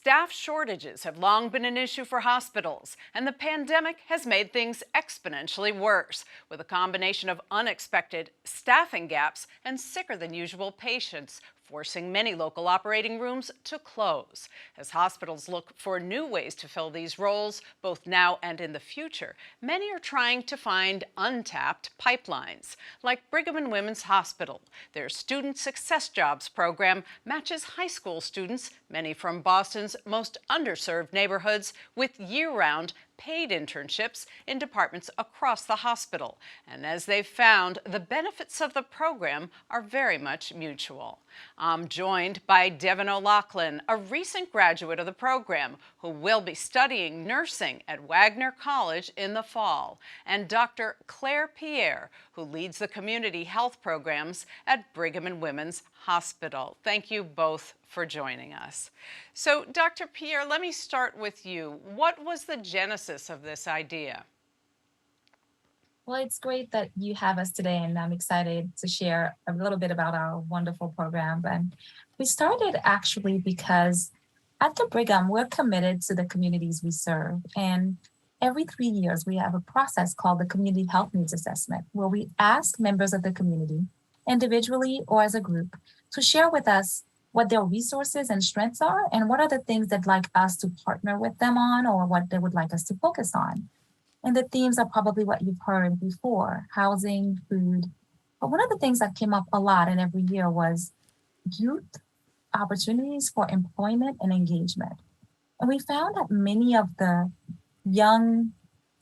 Staff shortages have long been an issue for hospitals, and the pandemic has made things exponentially worse, with a combination of unexpected staffing gaps and sicker than usual patients, forcing many local operating rooms to close. As hospitals look for new ways to fill these roles, both now and in the future, many are trying to find untapped pipelines. Like Brigham and Women's Hospital, their Student Success Jobs program matches high school students, many from Boston's most underserved neighborhoods, with year-round paid internships in departments across the hospital. And as they've found, the benefits of the program are very much mutual. I'm joined by Devin O'Loughlin, a recent graduate of the program who will be studying nursing at Wagner College in the fall, and Dr. Claire Pierre, who leads the community health programs at Brigham and Women's Hospital. Thank you both for joining us. So, Dr. Pierre, let me start with you. What was the genesis of this idea? Well, it's great that you have us today, and I'm excited to share a little bit about our wonderful program. And we started actually because at the Brigham, we're committed to the communities we serve. And every 3 years, we have a process called the Community Health Needs Assessment, where we ask members of the community, individually or as a group, to share with us what their resources and strengths are, and what are the things they'd like us to partner with them on, or what they would like us to focus on. And the themes are probably what you've heard before: housing, food. But one of the things that came up a lot in every year was youth opportunities for employment and engagement. And we found that many of the young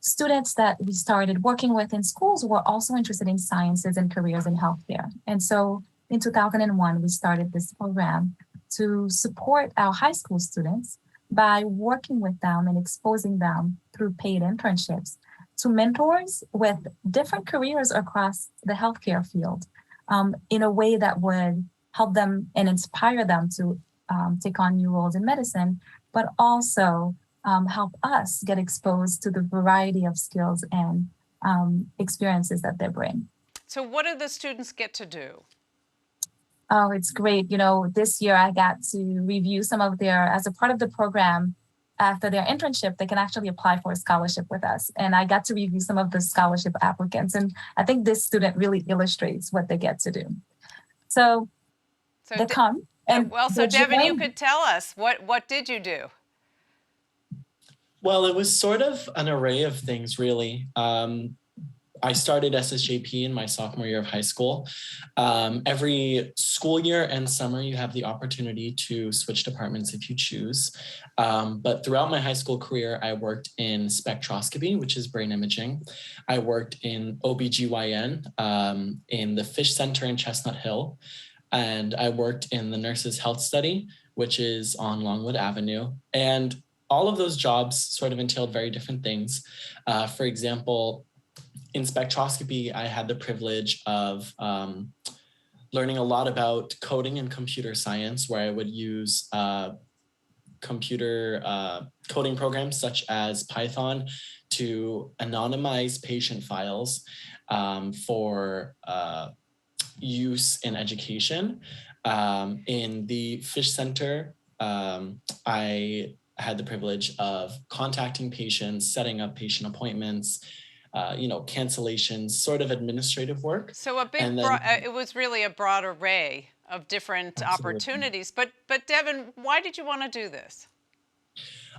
students that we started working with in schools were also interested in sciences and careers in healthcare. And so in 2001, we started this program to support our high school students by working with them and exposing them through paid internships to mentors with different careers across the healthcare field, in a way that would help them and inspire them to take on new roles in medicine, but also help us get exposed to the variety of skills and experiences that they bring. So what do the students get to do? Oh, it's great. This year I got to review some of as a part of the program, after their internship, they can actually apply for a scholarship with us. And I got to review some of the scholarship applicants. And I think this student really illustrates what they get to do. So they come. And so Devin, you could tell us, what did you do? Well, it was sort of an array of things, really. I started SSJP in my sophomore year of high school. Every school year and summer, you have the opportunity to switch departments if you choose. But throughout my high school career, I worked in spectroscopy, which is brain imaging. I worked in OBGYN in the Fish Center in Chestnut Hill. And I worked in the Nurses Health Study, which is on Longwood Avenue. And all of those jobs sort of entailed very different things. For example, in spectroscopy, I had the privilege of learning a lot about coding and computer science, where I would use computer coding programs such as Python to anonymize patient files for use in education. In the Fish Center, I had the privilege of contacting patients, setting up patient appointments, cancellations, sort of administrative work. So it was really a broad array of different opportunities. But Devin, why did you want to do this?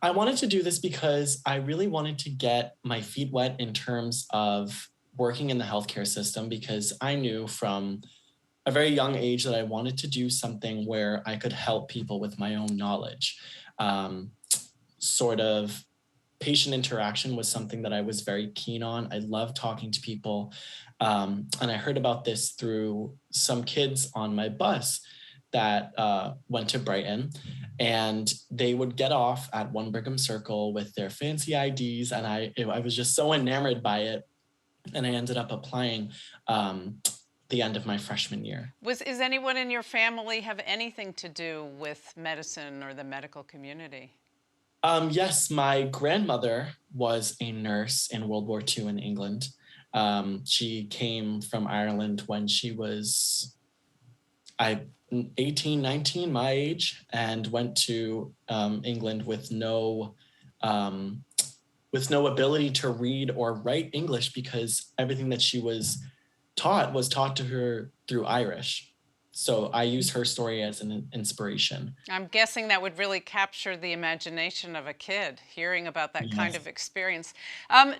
I wanted to do this because I really wanted to get my feet wet in terms of working in the healthcare system, because I knew from a very young age that I wanted to do something where I could help people with my own knowledge. Sort of patient interaction was something that I was very keen on. I love talking to people. And I heard about this through some kids on my bus that went to Brighton, and they would get off at One Brigham Circle with their fancy IDs. And I was just so enamored by it. And I ended up applying the end of my freshman year. Is anyone in your family have anything to do with medicine or the medical community? Yes, my grandmother was a nurse in World War II in England. She came from Ireland when she was I 18, 19, my age, and went to England with no ability to read or write English, because everything that she was taught to her through Irish. So I use her story as an inspiration. I'm guessing that would really capture the imagination of a kid, hearing about that kind Yes. of experience.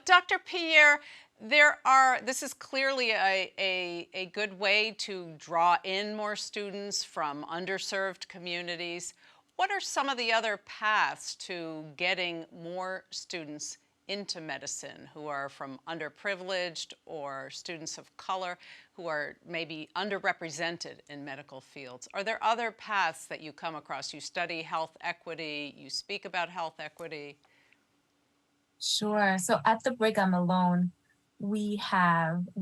Dr. Pierre, this is clearly a good way to draw in more students from underserved communities. What are some of the other paths to getting more students into medicine who are from underprivileged or students of color who are maybe underrepresented in medical fields? Are there other paths that you come across? You study health equity, you speak about health equity. Sure. So at the Brigham alone, we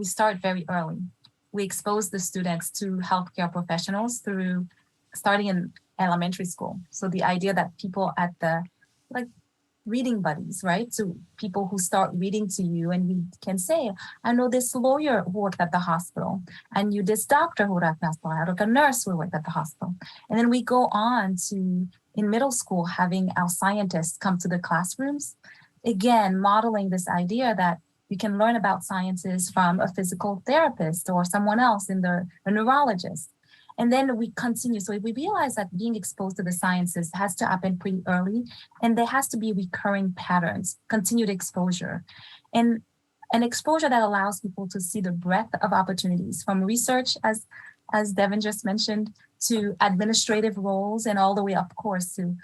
start very early. We expose the students to healthcare professionals through starting in elementary school. So the idea that people at the reading buddies, right? So people who start reading to you, and you can say, I know this lawyer who worked at the hospital, and you this doctor who worked at the hospital, I know a nurse who worked at the hospital. And then we go on to, in middle school, having our scientists come to the classrooms, again, modeling this idea that you can learn about sciences from a physical therapist or someone else a neurologist. And then we continue. So we realize that being exposed to the sciences has to happen pretty early, and there has to be recurring patterns, continued exposure, and an exposure that allows people to see the breadth of opportunities from research, as Devin just mentioned, to administrative roles, and all the way, of course, to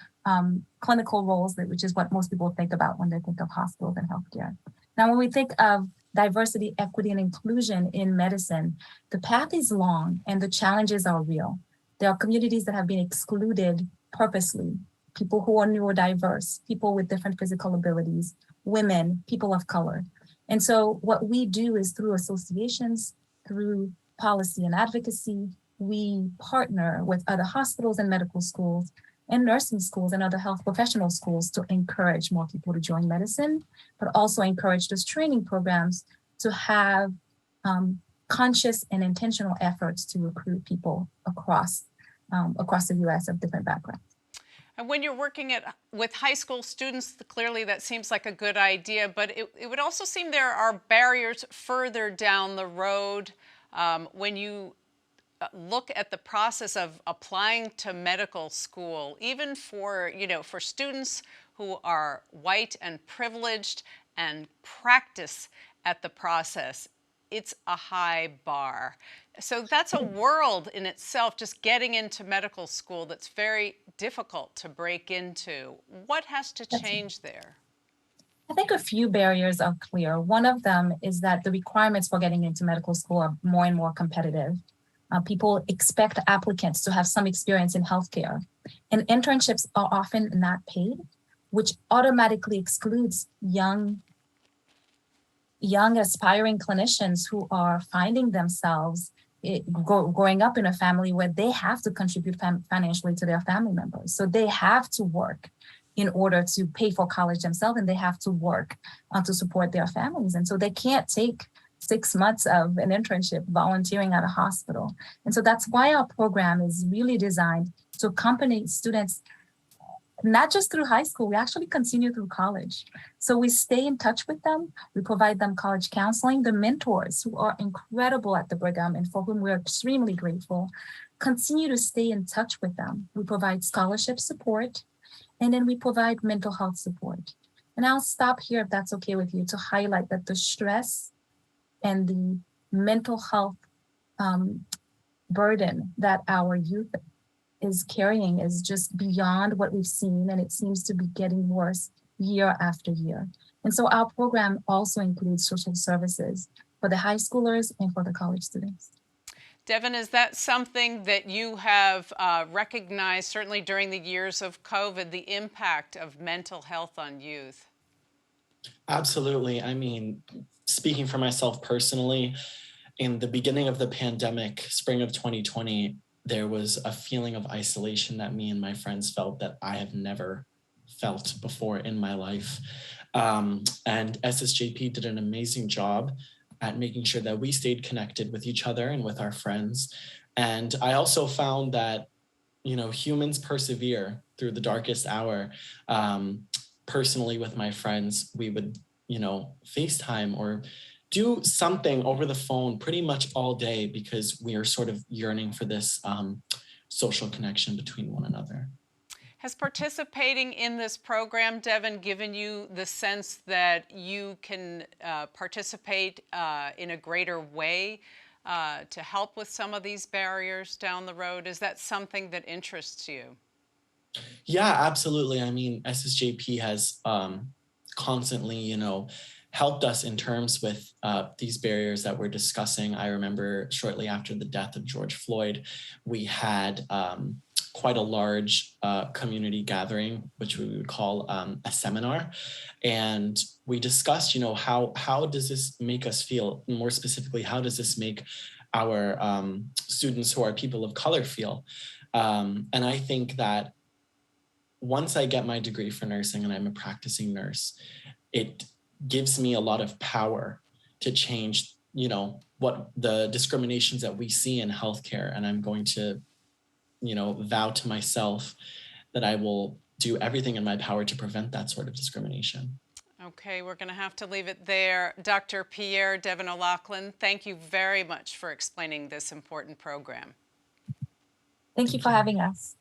clinical roles, which is what most people think about when they think of hospitals and healthcare. Now, when we think of diversity, equity, and inclusion in medicine, the path is long and the challenges are real. There are communities that have been excluded purposely, people who are neurodiverse, people with different physical abilities, women, people of color. And so what we do is through associations, through policy and advocacy, we partner with other hospitals and medical schools and nursing schools and other health professional schools to encourage more people to join medicine, but also encourage those training programs to have conscious and intentional efforts to recruit people across the US of different backgrounds. And when you're working with high school students, clearly that seems like a good idea, but it would also seem there are barriers further down the road when you look at the process of applying to medical school, even for students who are white and privileged and practice at the process. It's a high bar. So that's a world in itself, just getting into medical school, that's very difficult to break into. What has to change there? I think a few barriers are clear. One of them is that the requirements for getting into medical school are more and more competitive. People expect applicants to have some experience in healthcare, and internships are often not paid, which automatically excludes young aspiring clinicians who are finding themselves growing up in a family where they have to contribute financially to their family members. So they have to work in order to pay for college themselves, and they have to work to support their families. And so they can't take 6 months of an internship volunteering at a hospital. And so that's why our program is really designed to accompany students, not just through high school, we actually continue through college. So we stay in touch with them. We provide them college counseling. The mentors who are incredible at the Brigham and for whom we're extremely grateful, continue to stay in touch with them. We provide scholarship support, and then we provide mental health support. And I'll stop here, if that's okay with you, to highlight that the stress and the mental health burden that our youth is carrying is just beyond what we've seen, and it seems to be getting worse year after year. And so our program also includes social services for the high schoolers and for the college students. Devin, is that something that you have recognized, certainly during the years of COVID, the impact of mental health on youth? Absolutely. I mean, speaking for myself personally, in the beginning of the pandemic, spring of 2020, there was a feeling of isolation that me and my friends felt that I have never felt before in my life. And SSJP did an amazing job at making sure that we stayed connected with each other and with our friends. And I also found that, you know, humans persevere through the darkest hour. Personally, with my friends, we would, you know, FaceTime or do something over the phone pretty much all day because we are sort of yearning for this social connection between one another. Has participating in this program, Devin, given you the sense that you can participate in a greater way to help with some of these barriers down the road? Is that something that interests you? Yeah, absolutely. I mean, SSJP has constantly, you know, helped us in terms with these barriers that we're discussing. I remember shortly after the death of George Floyd, we had quite a large community gathering, which we would call a seminar. And we discussed, you know, how does this make us feel? More specifically, how does this make our students who are people of color feel? And I think that once I get my degree for nursing and I'm a practicing nurse, it gives me a lot of power to change, you know, what the discriminations that we see in healthcare. And I'm going to, you know, vow to myself that I will do everything in my power to prevent that sort of discrimination. Okay, we're going to have to leave it there. Dr. Pierre, Devin O'Loughlin, thank you very much for explaining this important program. Thank you for having us.